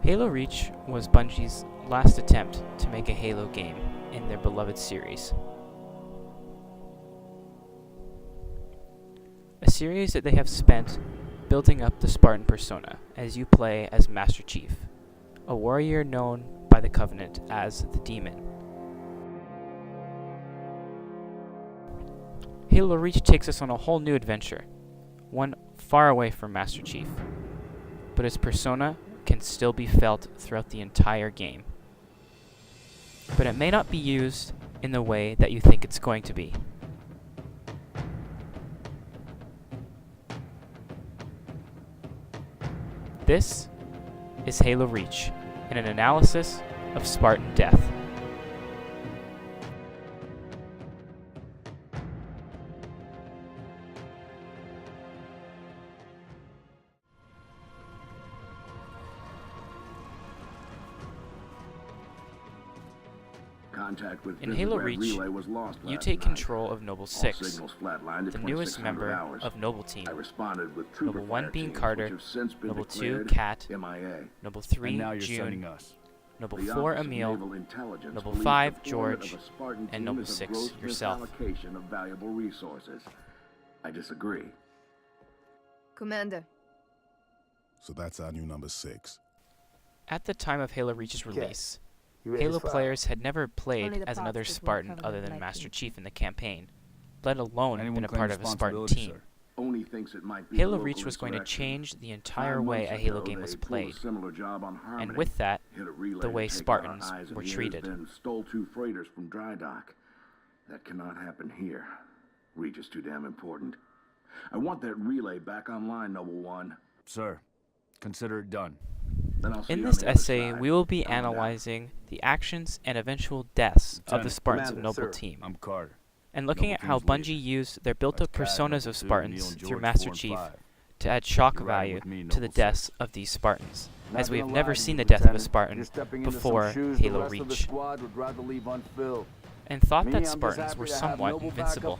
Halo Reach was Bungie's last attempt to make a Halo game in their beloved series. A series that they have spent building up the Spartan persona as you play as Master Chief, a warrior known by the Covenant as the Demon. Halo Reach takes us on a whole new adventure, one far away from Master Chief, but his persona can still be felt throughout the entire game. But it may not be used in the way that you think it's going to be. This is Halo Reach, and an analysis of Spartan death. In Halo Reach, you take control of Noble 6, the newest member of Noble Team, Noble 1 being Carter, Noble 2 Kat, Noble 3 June, Noble 4 Emil, Noble 5 George, and Noble 6 yourself. I disagree. Commander. So that's our new number 6. At the time of Halo Reach's release, Halo players had never played as another Spartan other than Master Chief in the campaign, let alone been a part of a Spartan team. Halo Reach was going to change the entire way a Halo game was played, and with that, the way Spartans were treated. Stole 2 freighters from dry dock. That cannot happen here. Reach is too damn important. I want that relay back online, Noble 1. Sir, consider it done. In this essay, we will be analyzing the actions and eventual deaths of the Spartans of Noble Team, I'm Carter. and looking at how Bungie used their built-up personas of Spartans through Master Chief to add shock value to the deaths of these Spartans, as we have never seen the death of a Spartan before Halo Reach, and thought that Spartans were somewhat invincible.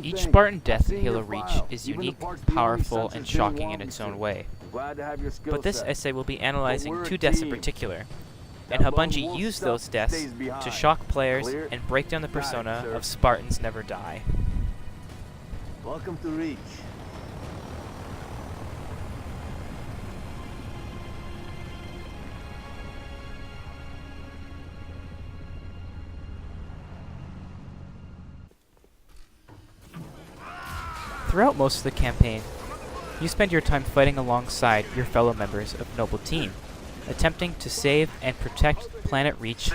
Each Spartan death in Halo Reach is unique, powerful, and shocking in its own way. But this essay will be analyzing 2 deaths in particular, and how Bungie used those deaths to shock players and break down the persona of Spartans Never Die. Welcome to Reach. Throughout most of the campaign, you spend your time fighting alongside your fellow members of Noble Team, attempting to save and protect Planet Reach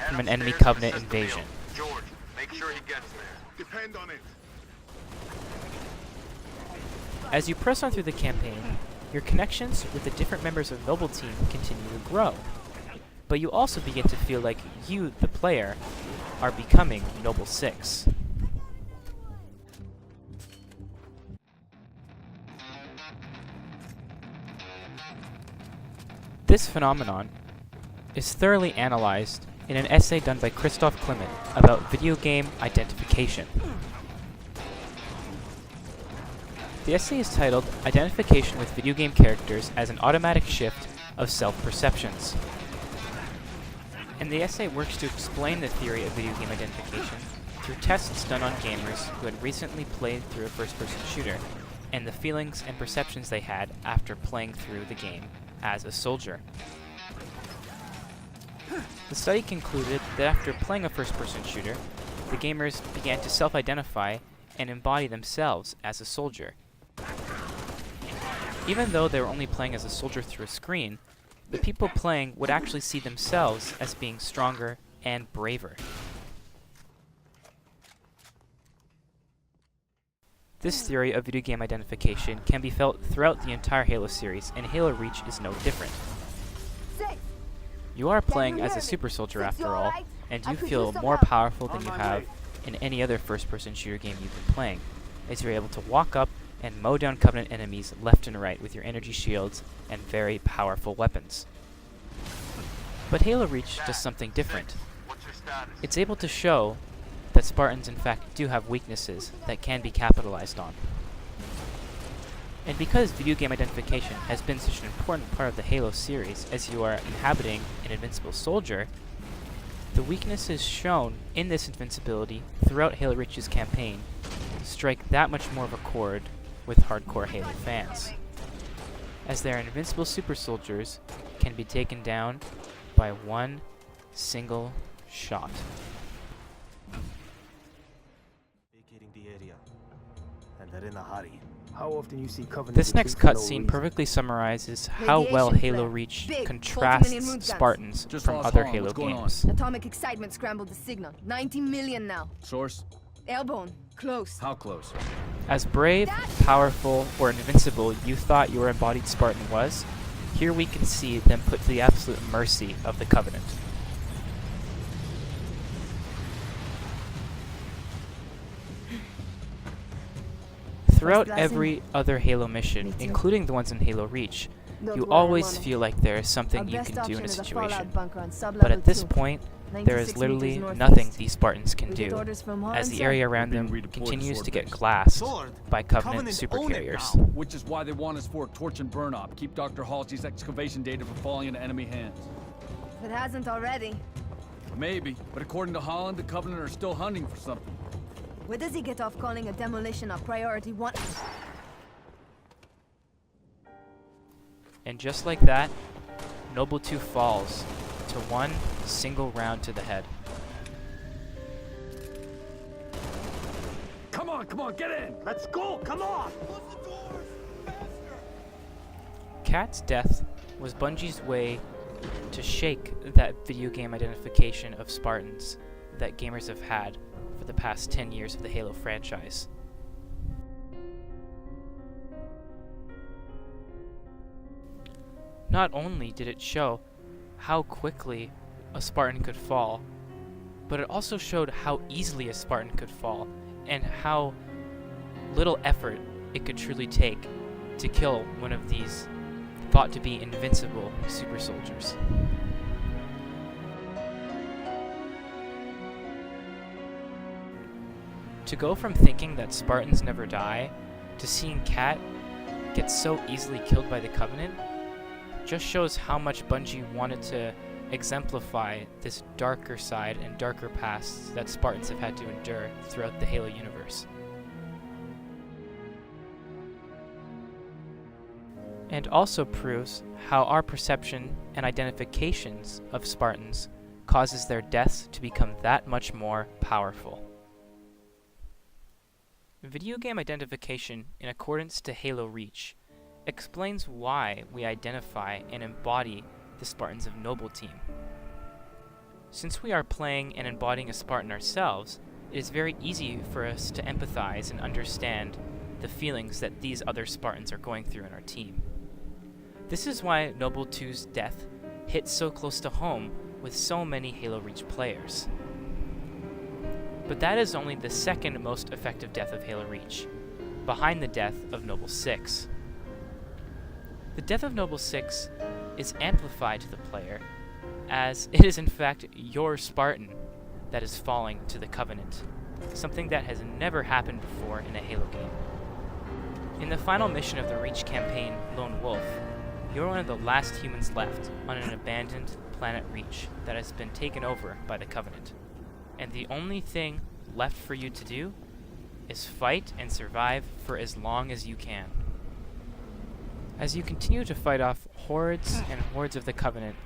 from an enemy Covenant invasion. George, make sure he gets there. Depend on it. As you press on through the campaign, your connections with the different members of Noble Team continue to grow. But you also begin to feel like you, the player, are becoming Noble 6. This phenomenon is thoroughly analyzed in an essay done by Christoph Klimmt about video game identification. The essay is titled Identification with Video Game Characters as an Automatic Shift of Self-Perceptions. And the essay works to explain the theory of video game identification through tests done on gamers who had recently played through a first-person shooter, and the feelings and perceptions they had after playing through the game as a soldier. The study concluded that after playing a first-person shooter, the gamers began to self-identify and embody themselves as a soldier. Even though they were only playing as a soldier through a screen, the people playing would actually see themselves as being stronger and braver. This theory of video game identification can be felt throughout the entire Halo series, and Halo Reach is no different. You are playing as a super soldier after all, and you feel more powerful than you have in any other first-person shooter game you've been playing, as you're able to walk up and mow down Covenant enemies left and right with your energy shields and very powerful weapons. But Halo Reach does something different. It's able to show that Spartans in fact do have weaknesses that can be capitalized on. And because video game identification has been such an important part of the Halo series, as you are inhabiting an invincible soldier, the weaknesses shown in this invincibility throughout Halo Reach's campaign strike that much more of a chord with hardcore Halo fans, as their invincible super soldiers can be taken down by one single shot. Vacating the area. And that in a hurry. How often you see Covenant This next retreat for no cutscene reason? perfectly summarizes how well Radiation Halo flare. Reach Big, contrasts 40 million root guns. Spartans Just from lost other Han. Halo What's going games. Atomic excitement scrambled the signal. 90 million now. Source? Airborne. Close. How close? As brave, powerful, or invincible you thought your embodied Spartan was, here we can see them put to the absolute mercy of the Covenant. Throughout glass every in. other Halo mission, Me too. including the ones in Halo Reach, Don't you worry, always I'm on it. feel like there is Our something you best can do in option a is situation. fallout bunker on sublevel But at this 2. point, 96 there is meters literally northeast. nothing these Spartans can We get do, orders from as the Hans, area sir. around Being them redeployed to continues Sword to get Base. glassed Sword? by Covenant Covenant super own it carriers. now. Which is why they want us for torch and burn up. Keep Dr. Halsey's excavation data from falling into enemy hands. If it hasn't already. Maybe, but according to Holland, the Covenant are still hunting for something. Where does he get off calling a demolition a priority one? And just like that, Noble 2 falls to one single round to the head. Come on, get in! Let's go! Come on! Kat's death was Bungie's way to shake that video game identification of Spartans that gamers have had for the past 10 years of the Halo franchise. Not only did it show how quickly a Spartan could fall, but it also showed how easily a Spartan could fall and how little effort it could truly take to kill one of these thought to be invincible super soldiers. To go from thinking that Spartans never die to seeing Kat get so easily killed by the Covenant just shows how much Bungie wanted to exemplify this darker side and darker pasts that Spartans have had to endure throughout the Halo universe. And also proves how our perception and identifications of Spartans causes their deaths to become that much more powerful. Video game identification in accordance to Halo Reach explains why we identify and embody the Spartans of Noble Team. Since we are playing and embodying a Spartan ourselves, it is very easy for us to empathize and understand the feelings that these other Spartans are going through in our team. This is why Noble 2's death hits so close to home with so many Halo Reach players. But that is only the second most effective death of Halo Reach, behind the death of Noble 6. The death of Noble 6 is amplified to the player, as it is in fact your Spartan that is falling to the Covenant, something that has never happened before in a Halo game. In the final mission of the Reach campaign, Lone Wolf, you're one of the last humans left on an abandoned planet Reach that has been taken over by the Covenant. And the only thing left for you to do is fight and survive for as long as you can. As you continue to fight off hordes and hordes of the Covenant,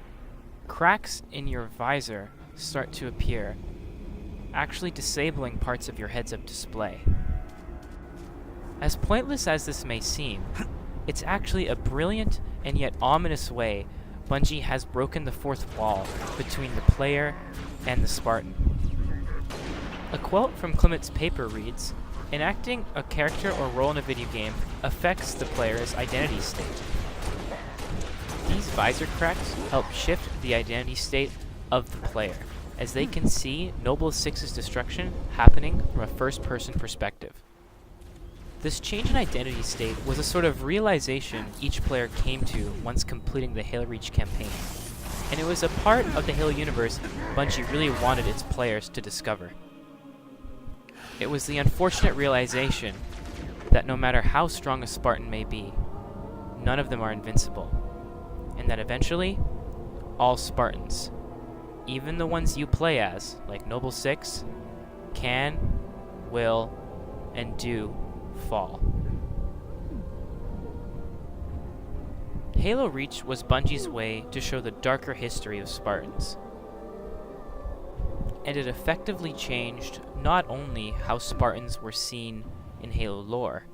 cracks in your visor start to appear, actually disabling parts of your heads-up display. As pointless as this may seem, it's actually a brilliant and yet ominous way Bungie has broken the fourth wall between the player and the Spartan. A quote from Klimt's paper reads, "Enacting a character or role in a video game affects the player's identity state." These visor cracks help shift the identity state of the player, as they can see Noble 6's destruction happening from a first-person perspective. This change in identity state was a sort of realization each player came to once completing the Halo Reach campaign, and it was a part of the Halo universe Bungie really wanted its players to discover. It was the unfortunate realization that no matter how strong a Spartan may be, none of them are invincible, and that eventually, all Spartans, even the ones you play as, like Noble Six, can, will, and do fall. Halo Reach was Bungie's way to show the darker history of Spartans. And it effectively changed not only how Spartans were seen in Halo lore,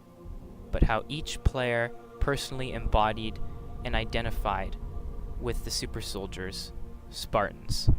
but how each player personally embodied and identified with the super soldiers, Spartans.